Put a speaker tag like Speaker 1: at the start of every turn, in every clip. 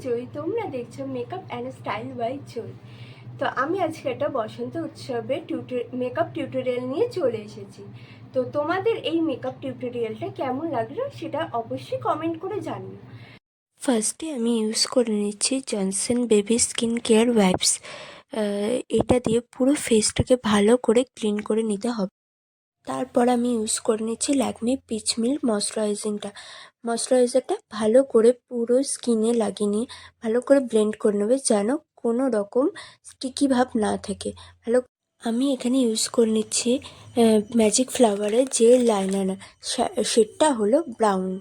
Speaker 1: জয়ী, তোমরা দেখছো makeup and style by জয়ী। তো আমি আজকে একটা বসন্ত উৎসবে মেকআপ টিউটোরিয়াল নিয়ে চলে এসেছি। তো তোমাদের এই মেকআপ টিউটোরিয়ালটা কেমন লাগলো সেটা অবশ্যই কমেন্ট করে জানিও। ফার্স্টে আমি ইউজ করে নিচ্ছি Johnson baby skin care wipes. এটা দিয়ে পুরো ফেসটাকে ভালো করে ক্লিন করে নিতে হবে। তারপর আমি ইউজ করে নিচ্ছি ল্যাকমে পিচ মিল্ক ময়শ্চারাইজারটা ভালো করে পুরো স্কিনে লাগিয়ে নিয়ে ভালো করে ব্লেন্ড করে নেবে, যেন কোনো রকম স্টিকি ভাব না থাকে। আমি এখানে ইউজ করে নিচ্ছি ম্যাজিক ফ্লাওয়ারের যে লাইনার, শেডটা হলো ব্রাউন।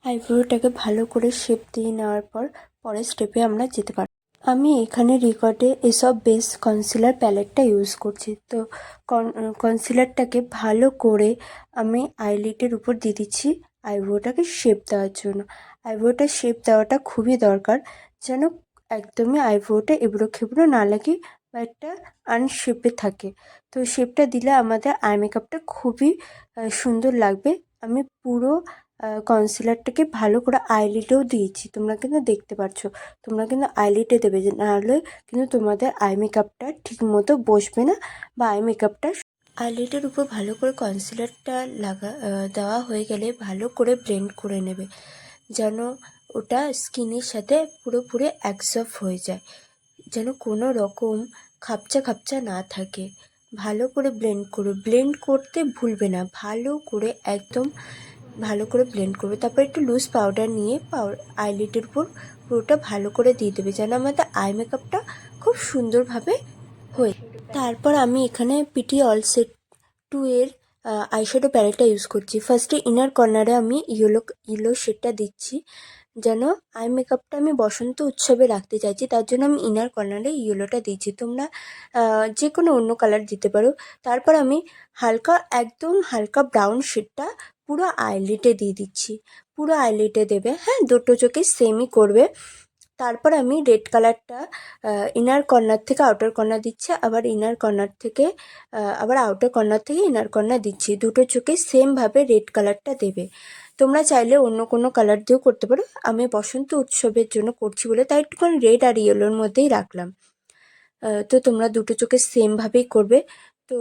Speaker 1: আইব্রোটাকে ভালো করে শেপ দিয়ে নেওয়ার পর পরের স্টেপে আমরা যেতে পারি। আমি এখানে রিকর্ডে এসব বেস কনসিলার প্যালেটটা ইউজ করছি। তো কনসিলারটাকে ভালো করে আমি আইলিডের উপর দিয়ে দিচ্ছি আইব্রোটাকে শেপ দেওয়ার জন্য। আইব্রোটা শেপ দেওয়াটা খুবই দরকার, যেন একদমই আইব্রোটা এবড়ো খেবড়ো না লাগে বা একটা আনশেপে থাকে। তো শেপটা দিলে আমাদের আই মেকআপটা খুবই সুন্দর লাগবে। আমি পুরো কনসিলারটাকে ভালো করে আইলিডেও দিয়েছি, তোমরা কিন্তু দেখতে পাচ্ছ। তোমরা কিন্তু আইলিডে দেবে, নাহলে কিন্তু তোমাদের আই মেকআপটা ঠিক মতো বসবে না বা আই মেকআপটা আইলিডের উপর ভালো করে কনসিলারটা দেওয়া হয়ে গেলে ভালো করে ব্লেন্ড করে নেবে, যেন ওটা স্কিনের সাথে পুরোপুরি অ্যাবজর্ব হয়ে যায়, যেন কোনো রকম খাপচা খাপচা না থাকে। ভালো করে ব্লেন্ড করতে ভুলবে না, ভালো করে একদম ভালো করে ব্লেন্ড করবে। তারপর একটু লুজ পাউডার নিয়ে আইলিডের উপর পুরোটা ভালো করে দিয়ে দেবে, যেন আমাদের আই মেকআপটা খুব সুন্দরভাবে হয়। তারপর আমি এখানে পিটি অল সেট 2 এর আইশ্যাডো প্যালেটটা ইউজ করছি। ফার্স্টে ইনার কর্নারে আমি ইয়েলো শেডটা দিচ্ছি, যেন আই মেকআপটা আমি বসন্ত উৎসবে রাখতে চাইছি, তার জন্য আমি ইনার কর্নারে ইয়েলোটা দিচ্ছি। তোমরা যে কোনো অন্য কালার দিতে পারো। তারপর আমি একদম হালকা ব্রাউন শেডটা পুরো আইলিডে দিয়ে দিচ্ছি। পুরো আইলিডে দেবে, হ্যাঁ, দুটো চোখে সেমই করবে। তারপর আমি রেড কালারটা ইনার কর্নার থেকে আউটার কর্নার দিচ্ছি, আবার ইনার কর্নার থেকে আবার আউটার কর্নার থেকে ইনার কর্নার দিচ্ছি। দুটো চোখে সেমভাবে রেড কালারটা দেবে। তোমরা চাইলে অন্য কোনো কালার দিয়েও করতে পারো, আমি বসন্ত উৎসবের জন্য করছি বলে তাই একটুখানি রেড আর ইয়েলোর মধ্যেই রাখলাম। তো তোমরা দুটো চোখে সেমভাবেই করবে। তো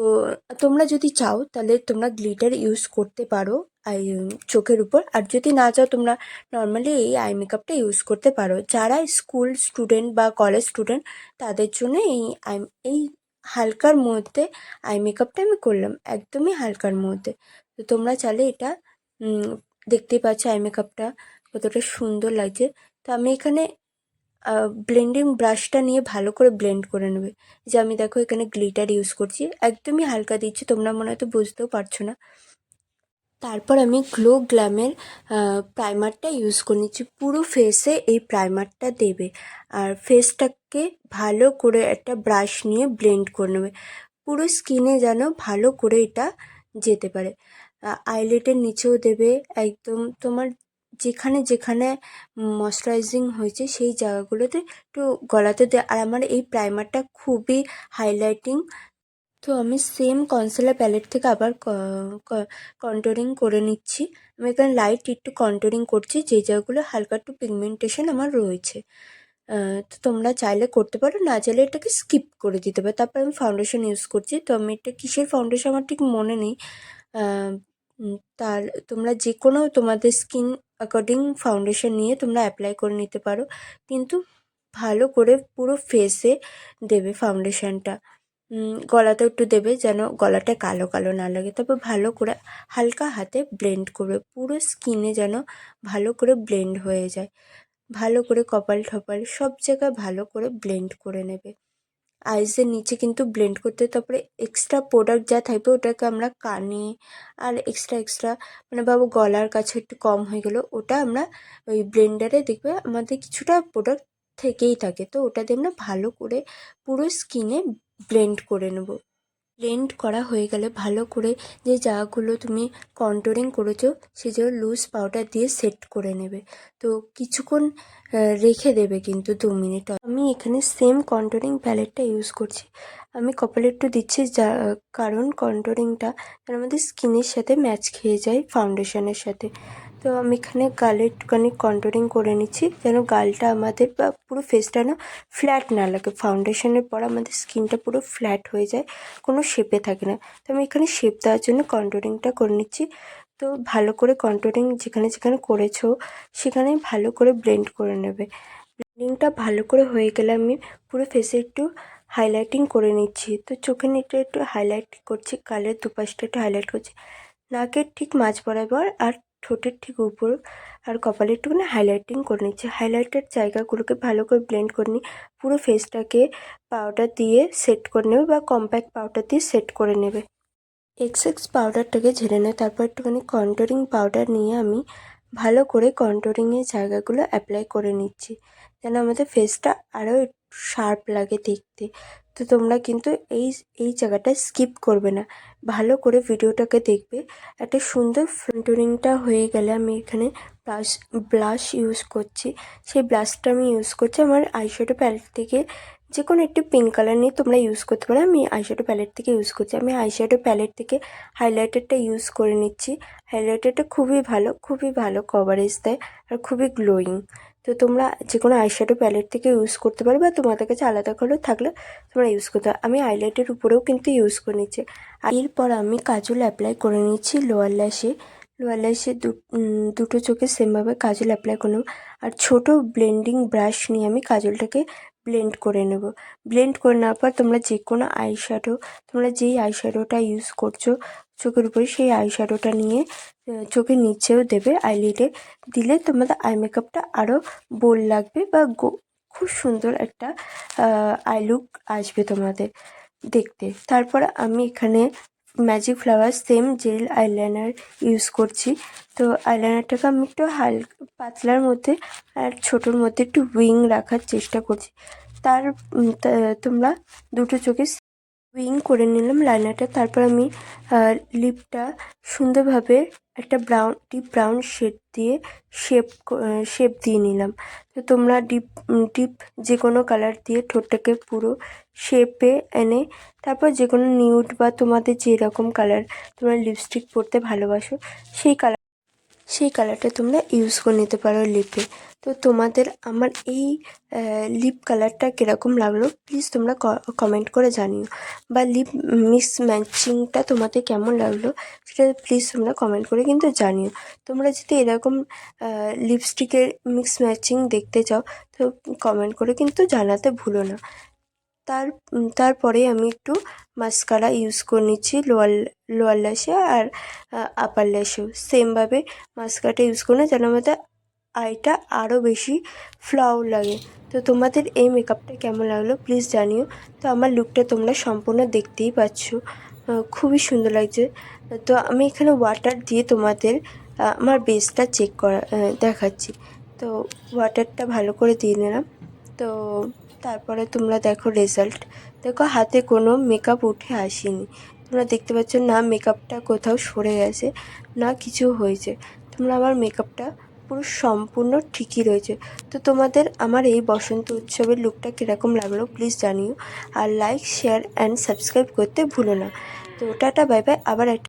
Speaker 1: তোমরা যদি চাও তাহলে তোমরা গ্লিটার ইউজ করতে পারো চোখের উপর, আর যদি না চাও তোমরা নর্মালি এই আই মেকআপটা ইউজ করতে পারো। যারা স্কুল স্টুডেন্ট বা কলেজ স্টুডেন্ট তাদের জন্য এই হালকার মধ্যে আই মেকআপটা আমি করলাম, একদমই হালকার মধ্যে। তো তোমরা চাইলে এটা দেখতেই পাচ্ছ আই মেকআপটা কতটা সুন্দর লাগছে। তো আমি এখানে ব্লেন্ডিং ব্রাশটা নিয়ে ভালো করে ব্লেন্ড করে নেবে। যে আমি দেখো এখানে গ্লিটার ইউজ করছি, একদমই হালকা দিচ্ছি, তোমরা মনে হয়তো বুঝতেও পারছো না। তারপর আমি গ্লো গ্ল্যামের প্রাইমারটা ইউজ করে নিচ্ছি। পুরো ফেসে এই প্রাইমারটা দেবে, আর ফেসটাকে ভালো করে একটা ব্রাশ নিয়ে ব্লেন্ড করে নেবে, পুরো স্কিনে যেন ভালো করে এটা যেতে পারে। আইলেটের নিচেও দেবে, একদম তোমার যেখানে যেখানে ময়শ্চারাইজিং হয়েছে সেই জায়গাগুলোতে একটু গলাতে দে। আর আমার এই প্রাইমারটা খুবই হাইলাইটিং, তো আমি সেম কনসিলার প্যালেট থেকে আবার কন্ট্যুরিং করে নিচ্ছি। আমি এখানে লাইট একটু কন্ট্যুরিং করছি যে জায়গাগুলো হালকা একটু পিগমেন্টেশন আমার রয়েছে। তো তোমরা চাইলে করতে পারো, না চাইলে এটাকে স্কিপ করে দিতে পারো। তারপর আমি ফাউন্ডেশন ইউজ করছি, তো আমি এটা কিসের ফাউন্ডেশন আমার ঠিক মনে নেই। তার তোমরা যে কোনো তোমাদের স্কিন অ্যাকর্ডিং ফাউন্ডেশন নিয়ে তোমরা অ্যাপ্লাই করে নিতে পারো, কিন্তু ভালো করে পুরো ফেসে দেবে ফাউন্ডেশনটা। গলাতেও একটু দেবে, যেন গলাটা কালো কালো না লাগে। তারপর ভালো করে হালকা হাতে ব্লেন্ড করবে, পুরো স্কিনে যেন ভালো করে ব্লেন্ড হয়ে যায়। ভালো করে কপাল টপাল সব জায়গায় ভালো করে ব্লেন্ড করে নেবে। আইসের নিচে কিন্তু ব্লেন্ড করতে, তারপরে এক্সট্রা প্রোডাক্ট যা থাকবে ওটাকে আমরা কানে আর এক্সট্রা মানে ভাবো গলার কাছে একটু কম হয়ে গেলো, ওটা আমরা ওই ব্লেন্ডারে দেখবে আমাদের কিছুটা প্রোডাক্ট থেকেই থাকে, তো ওটা দিয়ে আমরা ভালো করে পুরো স্কিনে ব্লেন্ড করে নেব। ব্লেন্ড করা হয়ে গেলে ভালো করে যে জায়গাগুলো তুমি কন্ট্যুরিং করেছো সেই জায়গায় লুজ পাউডার দিয়ে সেট করে নেবে। তো কিছুক্ষণ রেখে দেবে কিন্তু 2 মিনিট। আমি এখানে সেম কন্ট্যুরিং প্যালেটটা ইউজ করছি। আমি কপালে একটু দিচ্ছি, কারণ কন্ট্যুরিংটা আমাদের স্কিনের সাথে ম্যাচ খেয়ে যায় ফাউন্ডেশনের সাথে। তো আমি এখানে গালে একটুখানি কন্ট্যুরিং করে নিচ্ছি, যেন গালটা আমাদের বা পুরো ফেসটা না ফ্ল্যাট না লাগে। ফাউন্ডেশনের পর আমাদের স্কিনটা পুরো ফ্ল্যাট হয়ে যায়, কোনো শেপে থাকে না। তো আমি এখানে শেপ দেওয়ার জন্য কন্ট্যুরিংটা করে নিচ্ছি। তো ভালো করে কন্ট্যুরিং যেখানে যেখানে করেছো সেখানে ভালো করে ব্লেন্ড করে নেবে। ব্লেন্ডিংটা ভালো করে হয়ে গেলে আমি পুরো ফেসে একটু হাইলাইটিং করে নিচ্ছি। তো চোখের নিচে একটু হাইলাইট করছি, গালের দুপাশটা একটু হাইলাইট করছি, নাকের ঠিক মাঝ বরাবর আর ঠোঁটের ঠিক উপর আর কপালে একটুখানি হাইলাইটিং করে নিচ্ছি। হাইলাইটের জায়গাগুলোকে ভালো করে ব্লেন্ড করে নিই। পুরো ফেসটাকে পাউডার দিয়ে সেট করে নেবে বা কম্প্যাক্ট পাউডার দিয়ে সেট করে নেবে। এক্সএক্স পাউডারটাকে ঝেড়ে নেয়, তারপর একটুখানি কন্ট্যুরিং পাউডার নিয়ে আমি ভালো করে কন্ট্যুরিংয়ের জায়গাগুলো অ্যাপ্লাই করে নিচ্ছি, যেন আমাদের ফেসটা আরও একটু শার্প লাগে দেখতে। তো তোমরা কিন্তু এই জায়গাটা স্কিপ করবে না, ভালো করে ভিডিওটাকে দেখবে। একটা সুন্দর কন্ট্যুরিংটা হয়ে গেলে আমি এখানে ব্লাশ ইউজ করছি। সেই ব্লাশটা আমি ইউজ করছি আমার আইশ্যাডো প্যালেট থেকে। যে কোনো একটি পিঙ্ক কালার নিয়ে তোমরা ইউজ করতে পারো, আমি আইশ্যাডো প্যালেট থেকে ইউজ করছি। আমি আইশ্যাডো প্যালেট থেকে হাইলাইটারটা ইউজ করে নিচ্ছি। হাইলাইটারটা খুবই ভালো কভারেজ দেয় আর খুবই গ্লোয়িং। তো তোমরা যে কোনো আইশ্যাডো প্যালেট থেকে ইউজ করতে পারো বা তোমাদের কাছে আলাদা কালার থাকলে তোমরা ইউজ করতে পারো। আমি আইলাইটের উপরেও কিন্তু ইউজ করে নিচ্ছি। এরপর আমি কাজল অ্যাপ্লাই করে নিচ্ছি লোয়ার ল্যাশে। লোয়ার ল্যাশে দুটো চোখে সেমভাবে কাজল অ্যাপ্লাই করে নেব। আর ছোটো ব্লেন্ডিং ব্রাশ নিয়ে আমি কাজলটাকে ব্লেন্ড করে নেব। ব্লেন্ড করে নেওয়ার পর তোমরা যে কোনো আইশ্যাডো, তোমরা যেই আইশ্যাডোটা ইউজ করছো চোখের উপরে, সেই আইশ্যাডোটা নিয়ে চোখের নিচেও দেবে। আইলিডে দিলে তোমাদের আই মেকআপটা আরও বোল্ড লাগবে বা খুব সুন্দর একটা আই লুক আসবে তোমাদের দেখতে। তারপর আমি এখানে magic flower same gel eyeliner use করছি। তো আইলাইনারটাকে আমি একটু পাতলার মধ্যে আর ছোটোর মধ্যে একটু উইং রাখার চেষ্টা করছি। তোমরা দুটো চোখে উইং করে নিলাম লাইনারটা। তারপর আমি লিপটা সুন্দরভাবে একটা ডিপ ব্রাউন শেড দিয়ে শেপ দিয়ে নিলাম। তো তোমরা ডিপ যে কোনো কালার দিয়ে ঠোঁটটাকে পুরো শেপে এনে তারপর যে কোনো নিউড বা তোমাদের যেরকম কালার তোমরা লিপস্টিক পরতে ভালোবাসো সেই কালারটা তোমরা ইউজ করে নিতে পারো লিপে। তো তোমাদের আমার এই লিপ কালারটা কীরকম লাগলো প্লিজ তোমরা কমেন্ট করে জানিও, বা লিপ মিক্স ম্যাচিংটা তোমাদের কেমন লাগলো সেটা প্লিজ তোমরা কমেন্ট করে কিন্তু জানিও। তোমরা যদি এরকম লিপস্টিকের মিক্স ম্যাচিং দেখতে চাও তো কমেন্ট করে কিন্তু জানাতে ভুলো না। তারপরে আমি একটু মাস্কারা ইউজ করে নিচ্ছি লোয়ার ল্যাশে আর আপার ল্যাশেও সেমভাবে মাস্কারাটা ইউজ করে না, যেন আমাদের আইটা আরও বেশি ফ্লাও লাগে। তো তোমাদের এই মেকআপটা কেমন লাগলো প্লিজ জানিও। তো আমার লুকটা তোমরা সম্পূর্ণ দেখতেই পাচ্ছ, খুবই সুন্দর লাগছে। তো আমি এখানে ওয়াটার দিয়ে তোমাদের আমার বেসটা চেক দেখাচ্ছি। তো ওয়াটারটা ভালো করে দিয়ে নিলাম। তো তারপরে তোমরা দেখো রেজাল্ট, দেখো হাতে কোনো মেকআপ উঠে আসেনি। তোমরা দেখতে পাচ্ছ না মেকআপটা কোথাও সরে গেছে না কিছু হয়েছে। তোমরা আমার মেকআপটা পুরো সম্পূর্ণ ঠিকই রয়েছে। তো তোমাদের আমার এই বসন্ত উৎসবের লুকটা কীরকম লাগলো প্লিজ জানিও। আর লাইক শেয়ার অ্যান্ড সাবস্ক্রাইব করতে ভুলো না। তো টাটা বাই বাই, আবার একটা